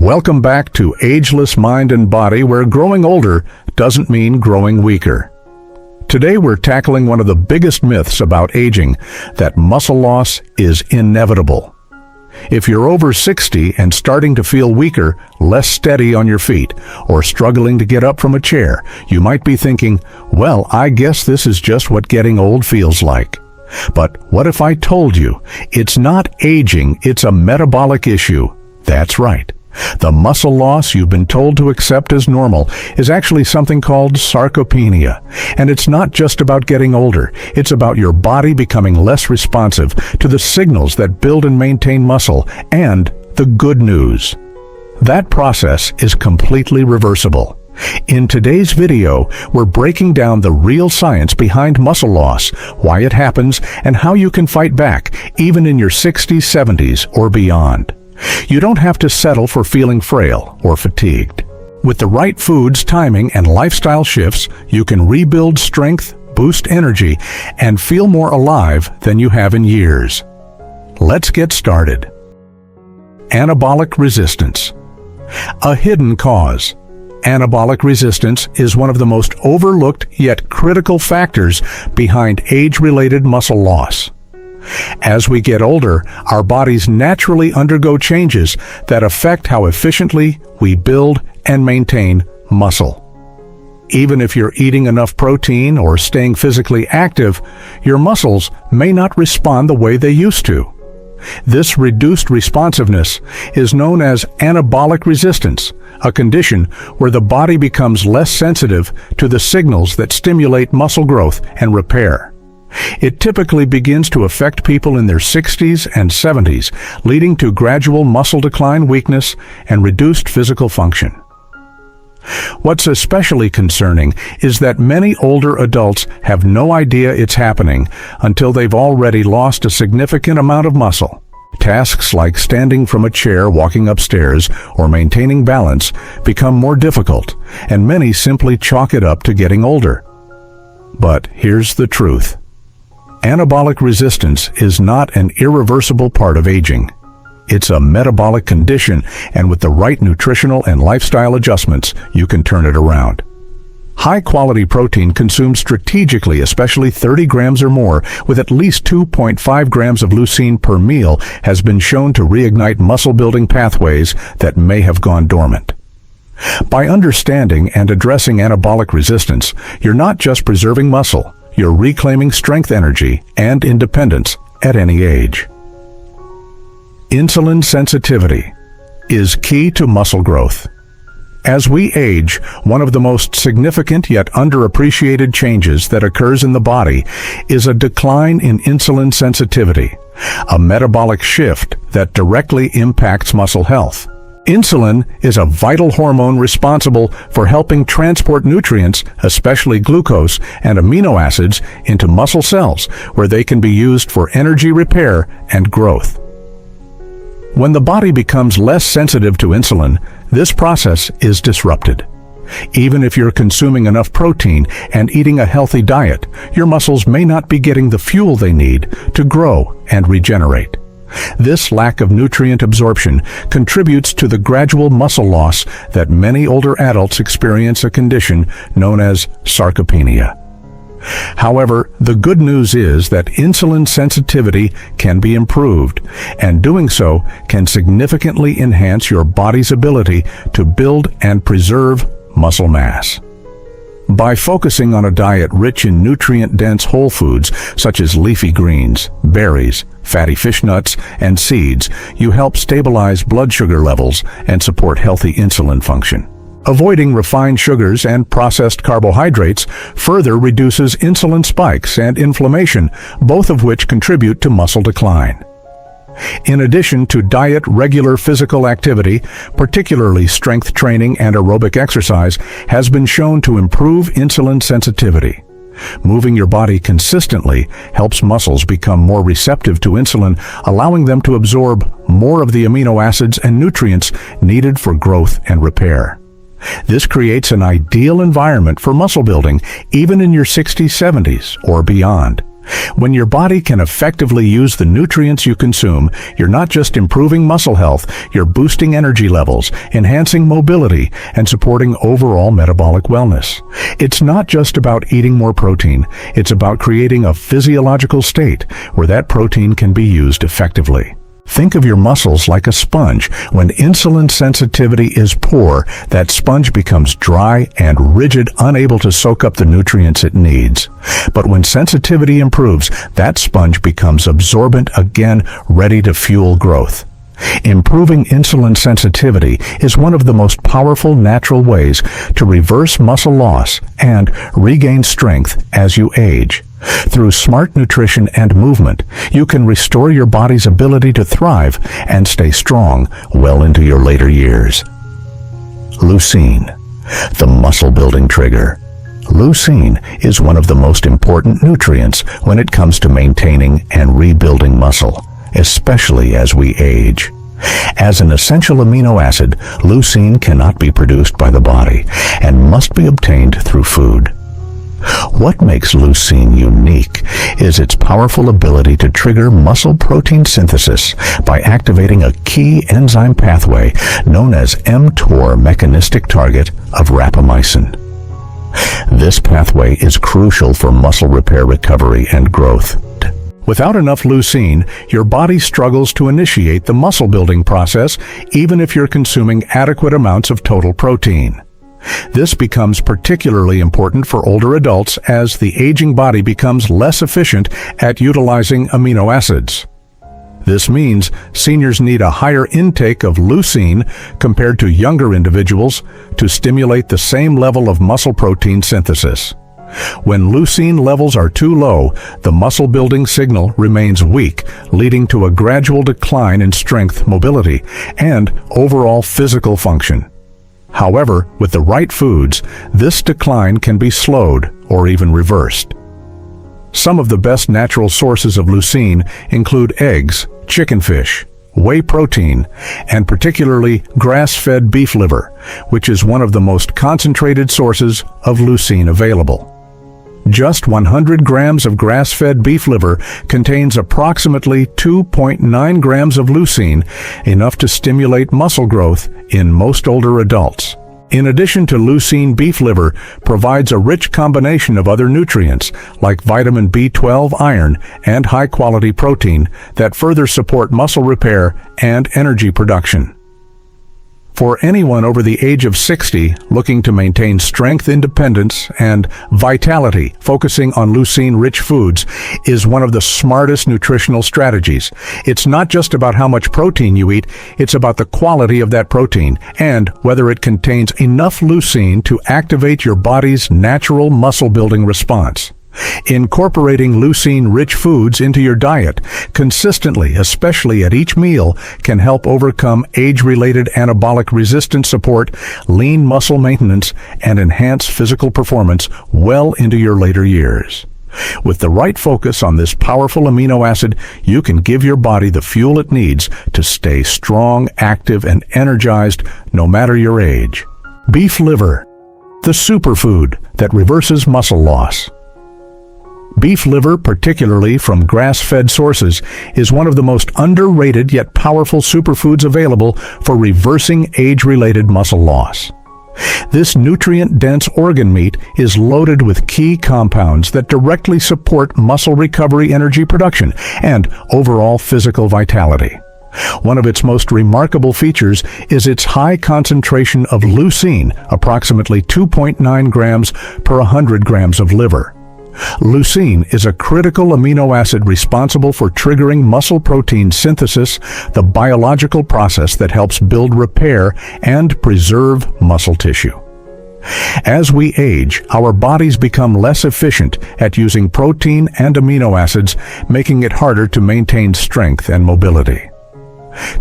Welcome back to Ageless Mind and Body, where growing older doesn't mean growing weaker. Today we're tackling one of the biggest myths about aging, that muscle loss is inevitable. If you're over 60 and starting to feel weaker, less steady on your feet, or struggling to get up from a chair, you might be thinking, well, I guess this is just what getting old feels like. But what if I told you it's not aging, it's a metabolic issue? That's right. The muscle loss you've been told to accept as normal is actually something called sarcopenia. And it's not just about getting older, it's about your body becoming less responsive to the signals that build and maintain muscle, and the good news. That process is completely reversible. In today's video, we're breaking down the real science behind muscle loss, why it happens, and how you can fight back, even in your 60s, 70s, or beyond. You don't have to settle for feeling frail or fatigued. With the right foods, timing, and lifestyle shifts, you can rebuild strength, boost energy, and feel more alive than you have in years. Let's get started. Anabolic resistance. A hidden cause. Anabolic resistance is one of the most overlooked yet critical factors behind age-related muscle loss. As we get older, our bodies naturally undergo changes that affect how efficiently we build and maintain muscle. Even if you're eating enough protein or staying physically active, your muscles may not respond the way they used to. This reduced responsiveness is known as anabolic resistance, a condition where the body becomes less sensitive to the signals that stimulate muscle growth and repair. It typically begins to affect people in their 60s and 70s, leading to gradual muscle decline, weakness, and reduced physical function. What's especially concerning is that many older adults have no idea it's happening until they've already lost a significant amount of muscle. Tasks like standing from a chair, walking upstairs, or maintaining balance become more difficult, and many simply chalk it up to getting older. But here's the truth. Anabolic resistance is not an irreversible part of aging. It's a metabolic condition, and with the right nutritional and lifestyle adjustments, you can turn it around. High-quality protein consumed strategically, especially 30 grams or more, with at least 2.5 grams of leucine per meal, has been shown to reignite muscle-building pathways that may have gone dormant. By understanding and addressing anabolic resistance, you're not just preserving muscle, you're reclaiming strength, energy, and independence at any age. Insulin sensitivity is key to muscle growth. As we age, one of the most significant yet underappreciated changes that occurs in the body is a decline in insulin sensitivity, a metabolic shift that directly impacts muscle health. Insulin is a vital hormone responsible for helping transport nutrients, especially glucose and amino acids, into muscle cells, where they can be used for energy repair and growth. When the body becomes less sensitive to insulin, this process is disrupted. Even if you're consuming enough protein and eating a healthy diet, your muscles may not be getting the fuel they need to grow and regenerate. This lack of nutrient absorption contributes to the gradual muscle loss that many older adults experience, a condition known as sarcopenia. However, the good news is that insulin sensitivity can be improved, and doing so can significantly enhance your body's ability to build and preserve muscle mass. By focusing on a diet rich in nutrient-dense whole foods such as leafy greens, berries, fatty fish nuts, and seeds, you help stabilize blood sugar levels and support healthy insulin function. Avoiding refined sugars and processed carbohydrates further reduces insulin spikes and inflammation, both of which contribute to muscle decline. In addition to diet, regular physical activity, particularly strength training and aerobic exercise, has been shown to improve insulin sensitivity. Moving your body consistently helps muscles become more receptive to insulin, allowing them to absorb more of the amino acids and nutrients needed for growth and repair. This creates an ideal environment for muscle building, even in your 60s, 70s, or beyond. When your body can effectively use the nutrients you consume, you're not just improving muscle health, you're boosting energy levels, enhancing mobility, and supporting overall metabolic wellness. It's not just about eating more protein, it's about creating a physiological state where that protein can be used effectively. Think of your muscles like a sponge. When insulin sensitivity is poor, that sponge becomes dry and rigid, unable to soak up the nutrients it needs. But when sensitivity improves, that sponge becomes absorbent again, ready to fuel growth. Improving insulin sensitivity is one of the most powerful natural ways to reverse muscle loss and regain strength as you age. Through smart nutrition and movement, you can restore your body's ability to thrive and stay strong well into your later years. Leucine, the muscle-building trigger. Leucine is one of the most important nutrients when it comes to maintaining and rebuilding muscle, especially as we age. As an essential amino acid, leucine cannot be produced by the body and must be obtained through food. What makes leucine unique is its powerful ability to trigger muscle protein synthesis by activating a key enzyme pathway known as mTOR, mechanistic target of rapamycin. This pathway is crucial for muscle repair, recovery, and growth. Without enough leucine, your body struggles to initiate the muscle-building process, even if you're consuming adequate amounts of total protein. This becomes particularly important for older adults as the aging body becomes less efficient at utilizing amino acids. This means seniors need a higher intake of leucine compared to younger individuals to stimulate the same level of muscle protein synthesis. When leucine levels are too low, the muscle-building signal remains weak, leading to a gradual decline in strength, mobility, and overall physical function. However, with the right foods, this decline can be slowed or even reversed. Some of the best natural sources of leucine include eggs, chicken fish, whey protein, and particularly grass-fed beef liver, which is one of the most concentrated sources of leucine available. Just 100 grams of grass-fed beef liver contains approximately 2.9 grams of leucine, enough to stimulate muscle growth in most older adults. In addition to leucine, beef liver provides a rich combination of other nutrients like vitamin B12, iron, and high-quality protein that further support muscle repair and energy production. For anyone over the age of 60 looking to maintain strength, independence, and vitality, focusing on leucine-rich foods is one of the smartest nutritional strategies. It's not just about how much protein you eat, it's about the quality of that protein and whether it contains enough leucine to activate your body's natural muscle-building response. Incorporating leucine-rich foods into your diet consistently, especially at each meal, can help overcome age-related anabolic resistance, support lean muscle maintenance, and enhance physical performance well into your later years. With the right focus on this powerful amino acid, you can give your body the fuel it needs to stay strong, active, and energized no matter your age. Beef liver, the superfood that reverses muscle loss. Beef liver, particularly from grass-fed sources, is one of the most underrated yet powerful superfoods available for reversing age-related muscle loss. This nutrient-dense organ meat is loaded with key compounds that directly support muscle recovery, energy production, and overall physical vitality. One of its most remarkable features is its high concentration of leucine, approximately 2.9 grams per 100 grams of liver. Leucine is a critical amino acid responsible for triggering muscle protein synthesis, the biological process that helps build, repair, and preserve muscle tissue. As we age, our bodies become less efficient at using protein and amino acids, making it harder to maintain strength and mobility.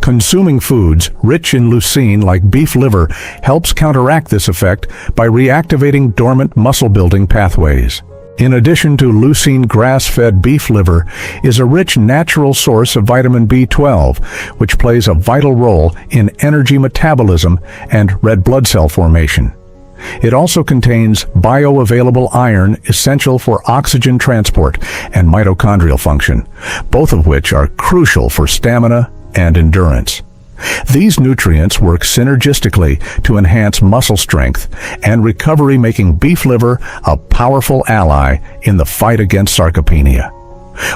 Consuming foods rich in leucine like beef liver helps counteract this effect by reactivating dormant muscle-building pathways. In addition to leucine, grass-fed beef liver is a rich natural source of vitamin B12, which plays a vital role in energy metabolism and red blood cell formation. It also contains bioavailable iron essential for oxygen transport and mitochondrial function, both of which are crucial for stamina and endurance. These nutrients work synergistically to enhance muscle strength and recovery, making beef liver a powerful ally in the fight against sarcopenia.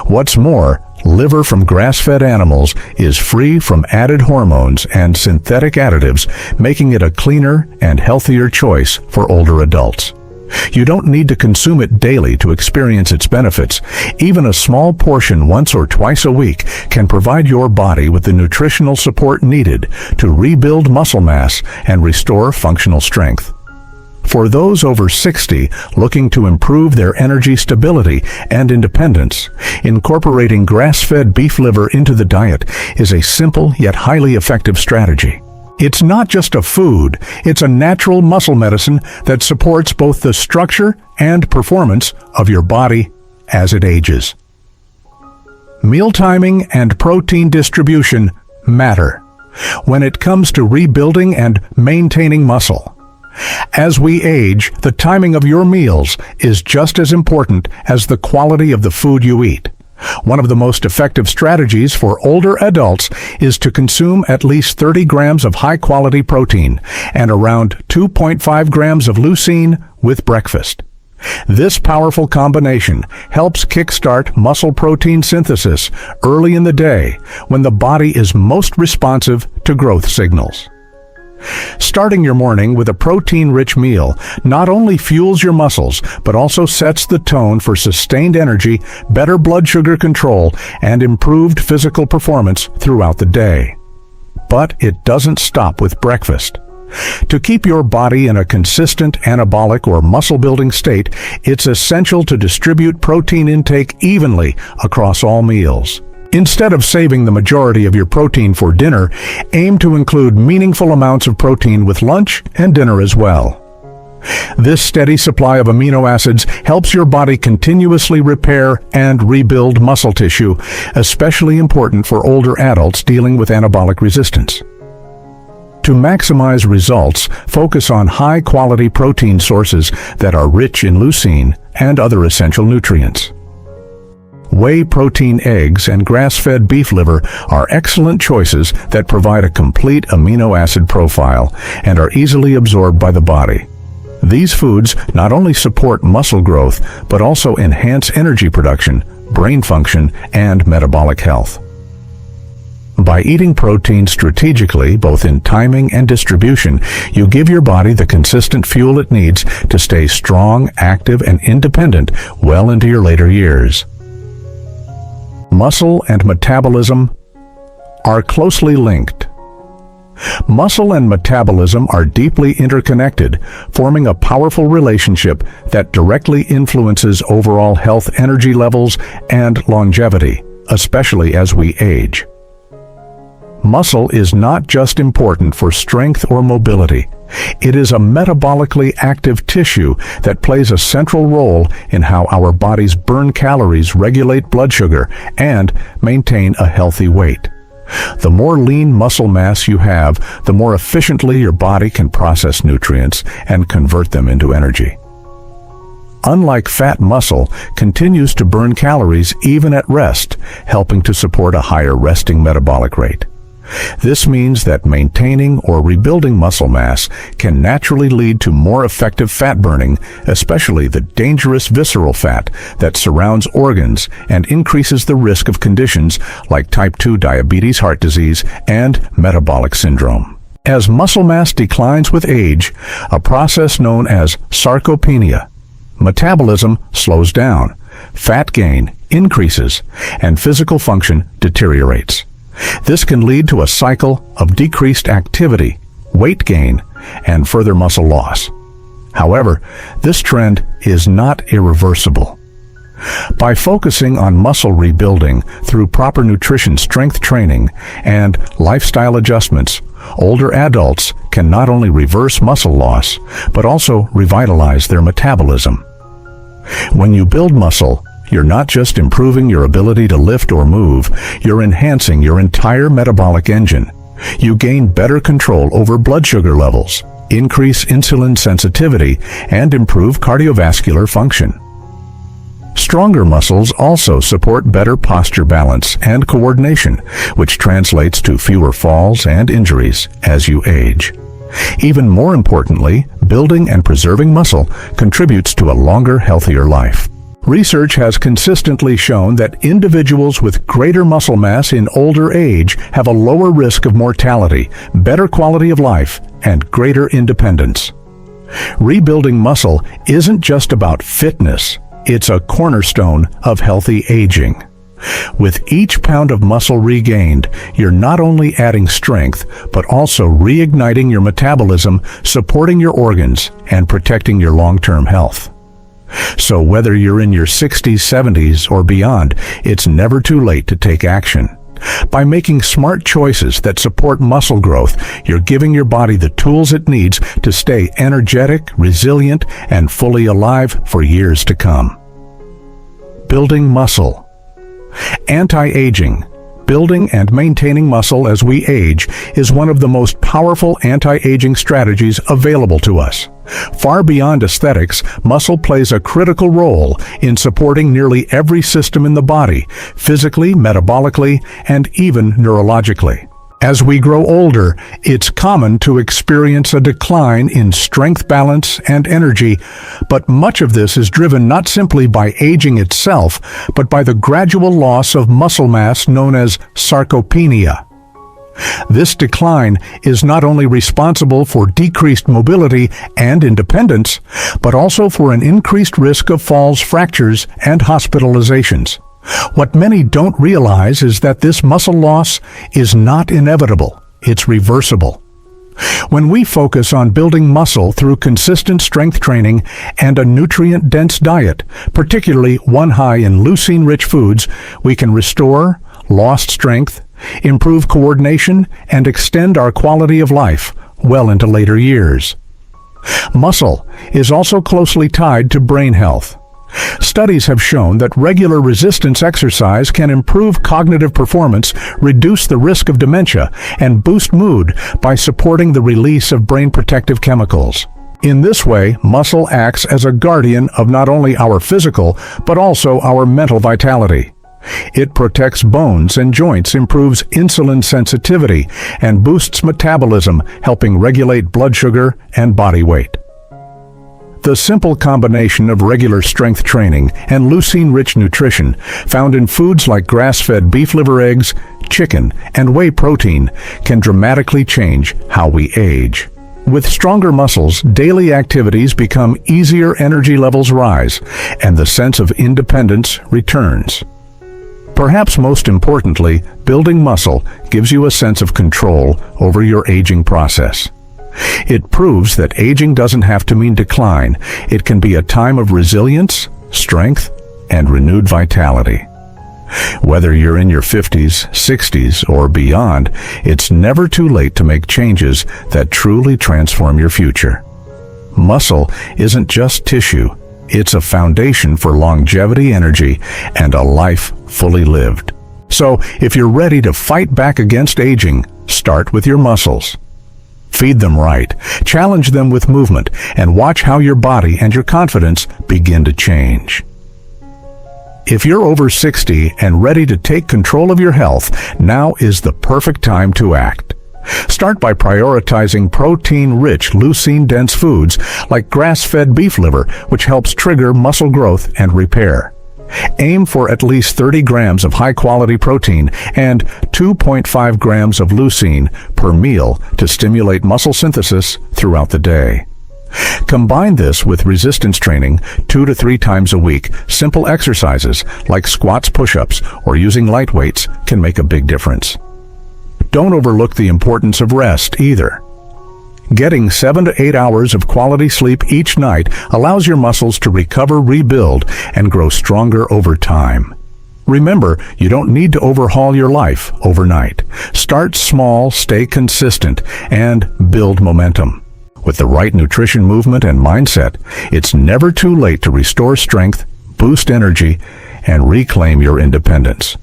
What's more, liver from grass-fed animals is free from added hormones and synthetic additives, making it a cleaner and healthier choice for older adults. You don't need to consume it daily to experience its benefits. Even a small portion once or twice a week can provide your body with the nutritional support needed to rebuild muscle mass and restore functional strength. For those over 60 looking to improve their energy stability and independence, incorporating grass-fed beef liver into the diet is a simple yet highly effective strategy. It's not just a food, it's a natural muscle medicine that supports both the structure and performance of your body as it ages. Meal timing and protein distribution matter when it comes to rebuilding and maintaining muscle. As we age, the timing of your meals is just as important as the quality of the food you eat. One of the most effective strategies for older adults is to consume at least 30 grams of high-quality protein and around 2.5 grams of leucine with breakfast. This powerful combination helps kickstart muscle protein synthesis early in the day when the body is most responsive to growth signals. Starting your morning with a protein-rich meal not only fuels your muscles, but also sets the tone for sustained energy, better blood sugar control, and improved physical performance throughout the day. But it doesn't stop with breakfast. To keep your body in a consistent anabolic or muscle-building state, it's essential to distribute protein intake evenly across all meals. Instead of saving the majority of your protein for dinner, aim to include meaningful amounts of protein with lunch and dinner as well. This steady supply of amino acids helps your body continuously repair and rebuild muscle tissue, especially important for older adults dealing with anabolic resistance. To maximize results, focus on high-quality protein sources that are rich in leucine and other essential nutrients. Whey protein eggs and grass-fed beef liver are excellent choices that provide a complete amino acid profile and are easily absorbed by the body. These foods not only support muscle growth, but also enhance energy production, brain function, and metabolic health. By eating protein strategically, both in timing and distribution, you give your body the consistent fuel it needs to stay strong, active, and independent well into your later years. Muscle and metabolism are closely linked. Muscle and metabolism are deeply interconnected, forming a powerful relationship that directly influences overall health, energy levels, and longevity, especially as we age. Muscle is not just important for strength or mobility. It is a metabolically active tissue that plays a central role in how our bodies burn calories, regulate blood sugar, and maintain a healthy weight. The more lean muscle mass you have, the more efficiently your body can process nutrients and convert them into energy. Unlike fat, muscle continues to burn calories even at rest, helping to support a higher resting metabolic rate. This means that maintaining or rebuilding muscle mass can naturally lead to more effective fat burning, especially the dangerous visceral fat that surrounds organs and increases the risk of conditions like type 2 diabetes, heart disease, and metabolic syndrome. As muscle mass declines with age, a process known as sarcopenia, metabolism slows down, fat gain increases, and physical function deteriorates. This can lead to a cycle of decreased activity, weight gain, and further muscle loss. However, this trend is not irreversible. By focusing on muscle rebuilding through proper nutrition, strength training, and lifestyle adjustments, older adults can not only reverse muscle loss, but also revitalize their metabolism. When you build muscle, you're not just improving your ability to lift or move, you're enhancing your entire metabolic engine. You gain better control over blood sugar levels, increase insulin sensitivity, and improve cardiovascular function. Stronger muscles also support better posture balance and coordination, which translates to fewer falls and injuries as you age. Even more importantly, building and preserving muscle contributes to a longer, healthier life. Research has consistently shown that individuals with greater muscle mass in older age have a lower risk of mortality, better quality of life, and greater independence. Rebuilding muscle isn't just about fitness, it's a cornerstone of healthy aging. With each pound of muscle regained, you're not only adding strength, but also reigniting your metabolism, supporting your organs, and protecting your long-term health. So whether you're in your 60s, 70s, or beyond, it's never too late to take action. By making smart choices that support muscle growth, you're giving your body the tools it needs to stay energetic, resilient, and fully alive for years to come. Building muscle. Anti-aging. Building and maintaining muscle as we age is one of the most powerful anti-aging strategies available to us. Far beyond aesthetics, muscle plays a critical role in supporting nearly every system in the body, physically, metabolically, and even neurologically. As we grow older, it's common to experience a decline in strength balance and energy, but much of this is driven not simply by aging itself, but by the gradual loss of muscle mass known as sarcopenia. This decline is not only responsible for decreased mobility and independence, but also for an increased risk of falls, fractures, and hospitalizations. What many don't realize is that this muscle loss is not inevitable, it's reversible. When we focus on building muscle through consistent strength training and a nutrient-dense diet, particularly one high in leucine-rich foods, we can restore lost strength, improve coordination, and extend our quality of life well into later years. Muscle is also closely tied to brain health. Studies have shown that regular resistance exercise can improve cognitive performance, reduce the risk of dementia, and boost mood by supporting the release of brain protective chemicals. In this way, muscle acts as a guardian of not only our physical, but also our mental vitality. It protects bones and joints, improves insulin sensitivity, and boosts metabolism, helping regulate blood sugar and body weight. The simple combination of regular strength training and leucine-rich nutrition found in foods like grass-fed beef liver eggs, chicken, and whey protein can dramatically change how we age. With stronger muscles, daily activities become easier, energy levels rise, and the sense of independence returns. Perhaps most importantly, building muscle gives you a sense of control over your aging process. It proves that aging doesn't have to mean decline. It can be a time of resilience, strength, and renewed vitality. Whether you're in your 50s, 60s, or beyond, it's never too late to make changes that truly transform your future. Muscle isn't just tissue. It's a foundation for longevity, energy, and a life fully lived. So, if you're ready to fight back against aging, start with your muscles. Feed them right, challenge them with movement, and watch how your body and your confidence begin to change. If you're over 60 and ready to take control of your health, now is the perfect time to act. Start by prioritizing protein-rich, leucine-dense foods like grass-fed beef liver, which helps trigger muscle growth and repair. Aim for at least 30 grams of high-quality protein and 2.5 grams of leucine per meal to stimulate muscle synthesis throughout the day. Combine this with resistance training 2 to 3 times a week. Simple exercises like squats, push-ups, or using light weights can make a big difference. Don't overlook the importance of rest either. Getting 7 to 8 hours of quality sleep each night allows your muscles to recover, rebuild, and grow stronger over time. Remember, you don't need to overhaul your life overnight. Start small, stay consistent, and build momentum. With the right nutrition, movement, and mindset, it's never too late to restore strength, boost energy, and reclaim your independence.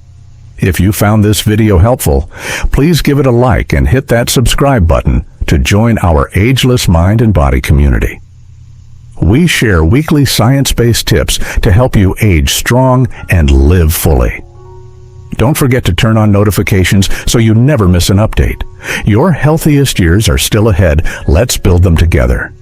If you found this video helpful, please give it a like and hit that subscribe button to join our Ageless Mind and Body community. We share weekly science-based tips to help you age strong and live fully. Don't forget to turn on notifications so you never miss an update. Your healthiest years are still ahead. Let's build them together.